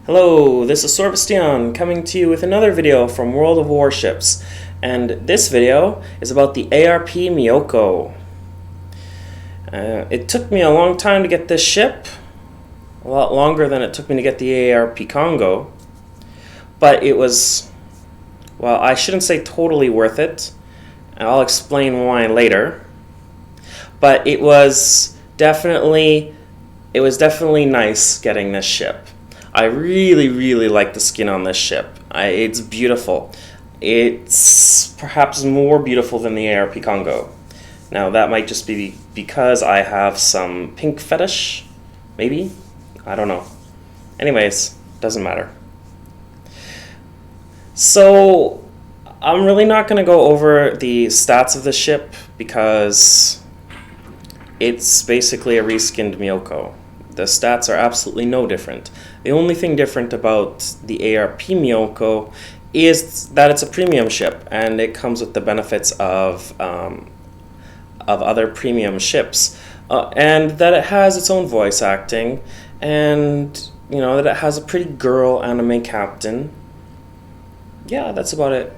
Hello, this is Sorvesteon coming to you with another video from World of Warships, and this video is about the ARP Miyoko. It took me a long time to get this ship, a lot longer than it took me to get the ARP Congo, but it was, well, I shouldn't say totally worth it, and I'll explain why later, but it was definitely nice getting this ship. I really like the skin on this ship. It's beautiful. It's perhaps more beautiful than the ARP Congo. Now that might just be because I have some pink fetish, maybe? I don't know. Anyways, doesn't matter. So, I'm really not going to go over the stats of the ship because it's basically a reskinned Miyoko. The stats are absolutely no different. The only thing different about the ARP Myoko is that it's a premium ship, and it comes with the benefits of other premium ships, and that it has its own voice acting, and that it has a pretty girl anime captain. Yeah, that's about it.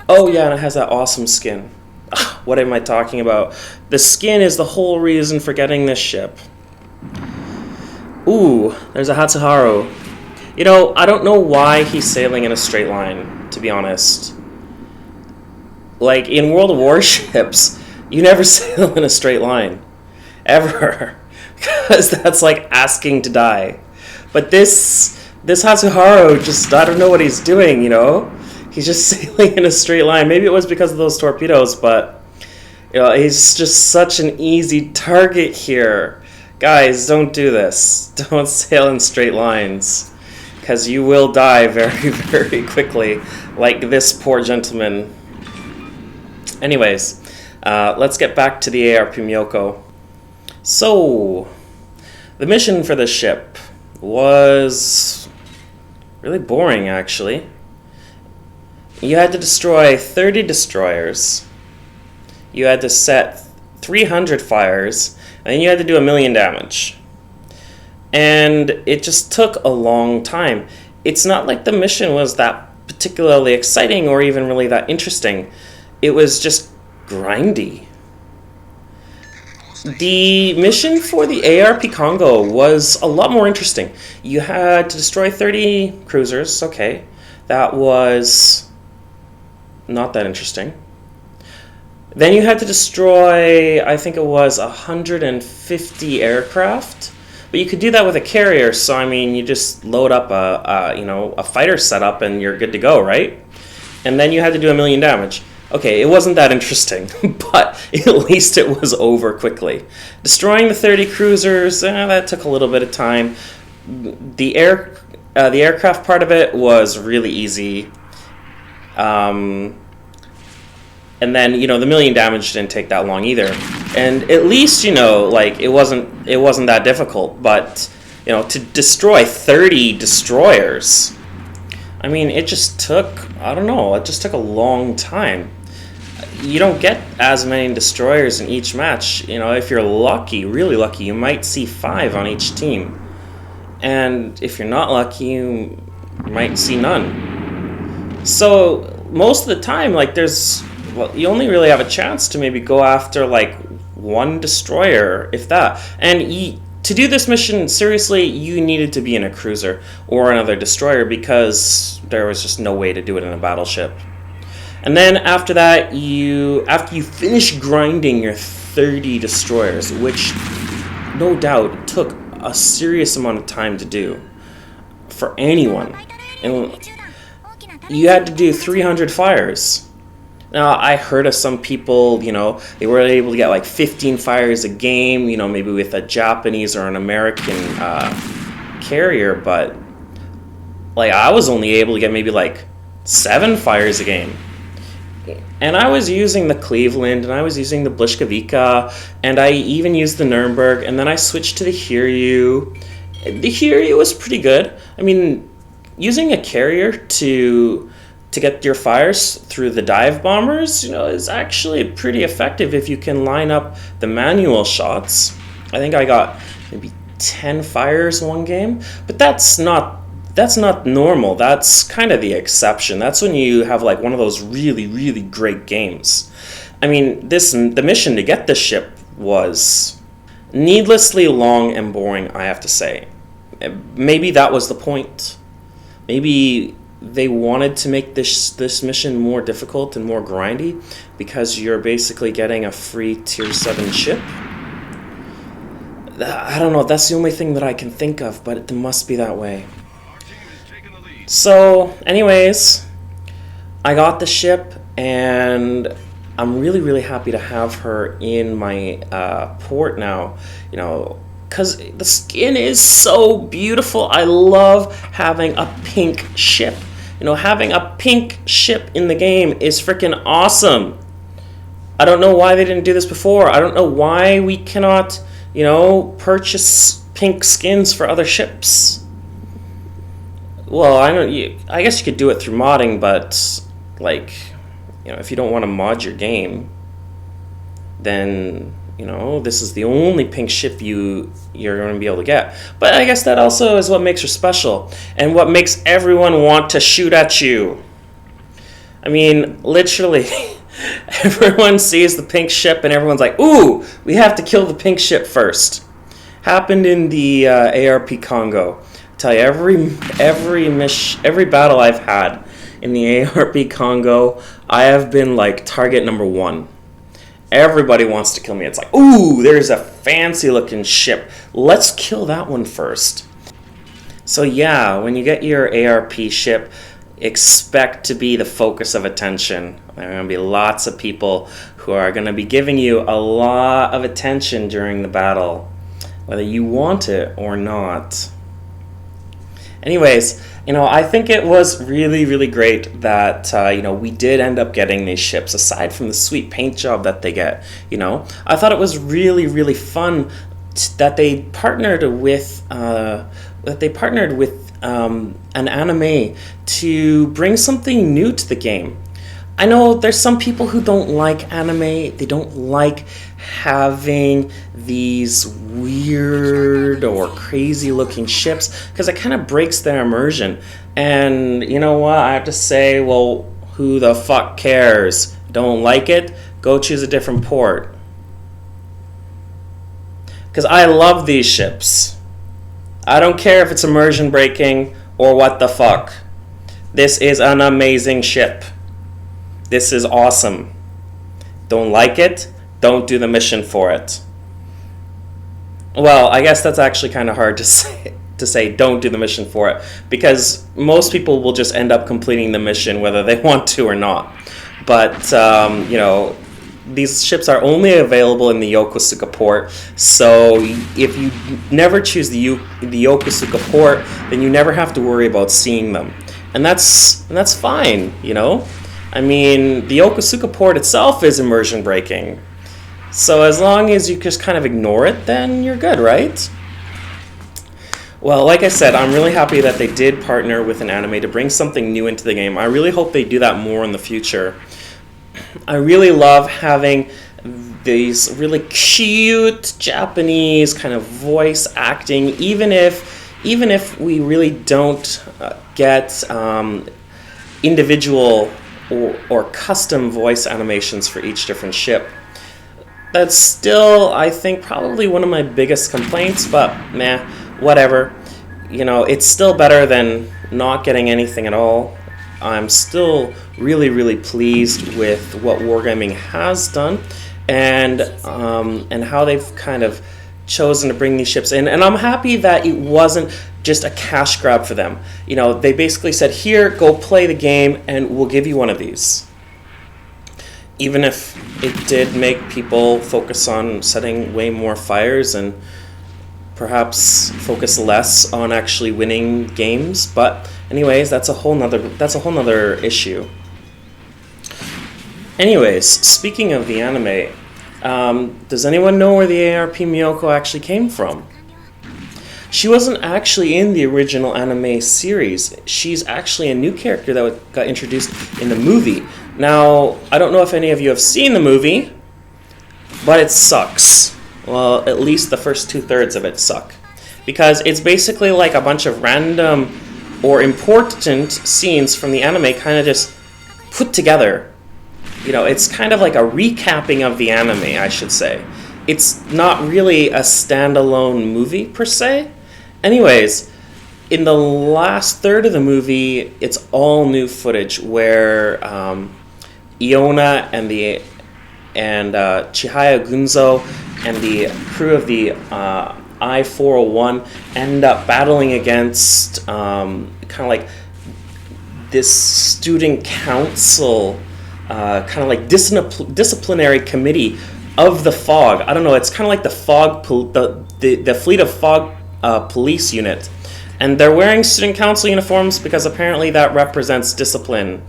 Oh yeah, and it has that awesome skin. What am I talking about? The skin is the whole reason for getting this ship. Ooh, there's a Hatsuharu. I don't know why he's sailing in a straight line, to be honest. Like, in World of Warships, you never sail in a straight line. Ever. Because that's like asking to die. But this Hatsuharu just, I don't know what he's doing, He's just sailing in a straight line. Maybe it was because of those torpedoes, but, he's just such an easy target here. Guys, don't do this. Don't sail in straight lines, because you will die very quickly, like this poor gentleman. Anyways, let's get back to the ARP Myoko. So, the mission for this ship was really boring, actually. You had to destroy 30 destroyers. You had to set 300 fires, and you had to do 1,000,000 damage. And it just took a long time. It's not like the mission was that particularly exciting or even really that interesting. It was just grindy. The mission for the ARP Congo was a lot more interesting. You had to destroy 30 cruisers, okay. That was not that interesting. Then you had to destroy, I think it was 150 aircraft, but you could do that with a carrier. So you just load up a fighter setup and you're good to go, right? And then you had to do 1,000,000 damage. Okay, it wasn't that interesting, but at least it was over quickly. Destroying the 30 cruisers, that took a little bit of time. The aircraft part of it was really easy. And then, the 1,000,000 damage didn't take that long either. And at least, it wasn't that difficult. But, to destroy 30 destroyers, it just took, it just took a long time. You don't get as many destroyers in each match. If you're lucky, really lucky, you might see 5 on each team. And if you're not lucky, you might see none. So, most of the time, you only really have a chance to maybe go after one destroyer, if that. And to do this mission, seriously, you needed to be in a cruiser or another destroyer because there was just no way to do it in a battleship. And then after that, after you finish grinding your 30 destroyers, which no doubt took a serious amount of time to do for anyone, and you had to do 300 fires. Now, I heard of some people, they were able to get 15 fires a game, maybe with a Japanese or an American carrier, but I was only able to get maybe 7 fires a game. And I was using the Cleveland, and I was using the Blishkavika, and I even used the Nuremberg, and then I switched to the Hiryu. The Hiryu was pretty good. Using a carrier to get your fires through the dive bombers, is actually pretty effective if you can line up the manual shots. I think I got maybe 10 fires one game, but that's not that's not normal. That's kind of the exception. That's when you have like one of those really, really great games. I mean, the mission to get this ship was needlessly long and boring, I have to say. Maybe that was the point. Maybe they wanted to make this mission more difficult and more grindy because you're basically getting a free tier 7 ship. I don't know, that's the only thing that I can think of, but it must be that way. So, anyways, I got the ship, and I'm really, really happy to have her in my port now, you know, because the skin is so beautiful. I love having a pink ship. You know, having a pink ship in the game is freaking awesome. I don't know why they didn't do this before. I don't know why we cannot, you know, purchase pink skins for other ships. Well, I guess you could do it through modding, but like, you know, if you don't want to mod your game, then, you know, this is the only pink ship you're going to be able to get. But I guess that also is what makes her special, and what makes everyone want to shoot at you. I mean, literally, everyone sees the pink ship and everyone's like, ooh, we have to kill the pink ship first. Happened in the ARP Congo. I tell you, every battle I've had in the ARP Congo, I have been like target number 1. Everybody wants to kill me. It's like, ooh, there's a fancy looking ship. Let's kill that one first. So yeah, when you get your ARP ship, expect to be the focus of attention. There are going to be lots of people who are going to be giving you a lot of attention during the battle, whether you want it or not. Anyways, you know, I think it was really, really great that, you know, we did end up getting these ships, aside from the sweet paint job that they get, you know. I thought it was really, really fun that they partnered with, an anime to bring something new to the game. I know there's some people who don't like anime. They don't like having these weird or crazy looking ships because it kind of breaks their immersion. And you know what? I have to say, well, who the fuck cares? Don't like it? Go choose a different port. Because I love these ships. I don't care if it's immersion breaking or what the fuck. This is an amazing ship. This is awesome. Don't like it? Don't do the mission for it. Well, I guess that's actually kind of hard to say don't do the mission for it, because most people will just end up completing the mission whether they want to or not. But, you know, these ships are only available in the Yokosuka port, so if you never choose the Yokosuka port, then you never have to worry about seeing them. And that's fine, you know? I mean, the Yokosuka port itself is immersion breaking. So as long as you just kind of ignore it, then you're good, right? Well, like I said, I'm really happy that they did partner with an anime to bring something new into the game. I really hope they do that more in the future. I really love having these really cute Japanese kind of voice acting, even if we really don't get individual or custom voice animations for each different ship. That's still, I think, probably one of my biggest complaints, but meh, whatever. You know, it's still better than not getting anything at all. I'm still really, really pleased with what Wargaming has done and how they've kind of chosen to bring these ships in. And I'm happy that it wasn't just a cash grab for them. You know, they basically said, here, go play the game, and we'll give you one of these. Even if it did make people focus on setting way more fires and perhaps focus less on actually winning games. But anyways, that's a whole nother issue. Anyways, speaking of the anime, does anyone know where the ARP Miyoko actually came from? She wasn't actually in the original anime series. She's actually a new character that got introduced in the movie. Now, I don't know if any of you have seen the movie, but it sucks. Well, at least the first 2/3 of it suck. Because it's basically like a bunch of random or important scenes from the anime kind of just put together. You know, it's kind of like a recapping of the anime, I should say. It's not really a standalone movie per se. Anyways, in the last third of the movie, it's all new footage where Iona and Chihaya Gunzo and the crew of the I-401 end up battling against kind of like this student council, kind of like disciplinary committee of the Fog. I don't know. It's kind of like the Fog, the Fleet of Fog police unit, and they're wearing student council uniforms because apparently that represents discipline.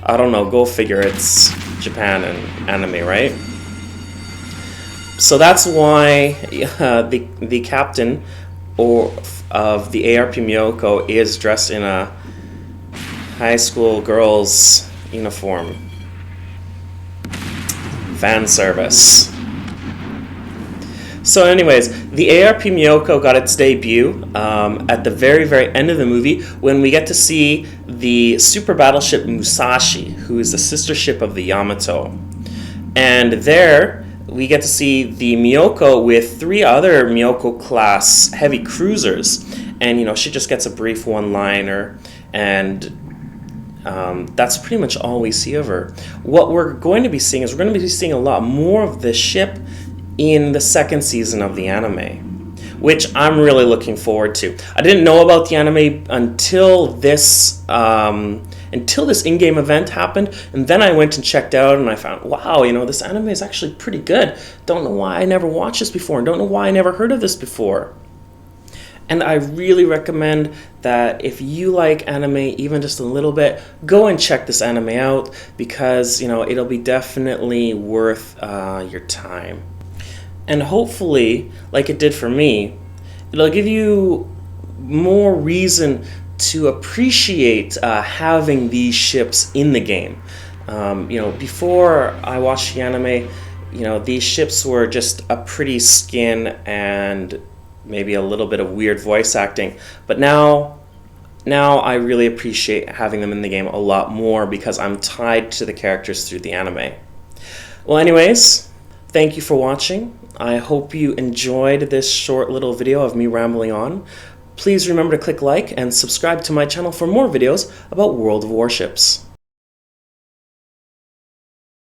I don't know. Go figure. It's Japan and anime, right? So that's why the captain of the ARP Myoko is dressed in a high school girl's uniform. Fan service. So anyways, the ARP Miyoko got its debut at the very, very end of the movie when we get to see the super battleship Musashi, who is the sister ship of the Yamato. And there, we get to see the Miyoko with 3 other Miyoko-class heavy cruisers. And, you know, she just gets a brief one-liner, and that's pretty much all we see of her. What we're going to be seeing is we're going to be seeing a lot more of this ship in the second season of the anime, which I'm really looking forward to. I didn't know about the anime until this in-game event happened, and then I went and checked out and I found, wow, you know, this anime is actually pretty good. Don't know why I never watched this before, and don't know why I never heard of this before. And I really recommend that if you like anime even just a little bit, go and check this anime out, because, you know, it'll be definitely worth your time. And hopefully, like it did for me, it'll give you more reason to appreciate having these ships in the game. You know, before I watched the anime, you know, these ships were just a pretty skin and maybe a little bit of weird voice acting. But now I really appreciate having them in the game a lot more because I'm tied to the characters through the anime. Well, anyways, thank you for watching. I hope you enjoyed this short little video of me rambling on. Please remember to click like and subscribe to my channel for more videos about World of Warships.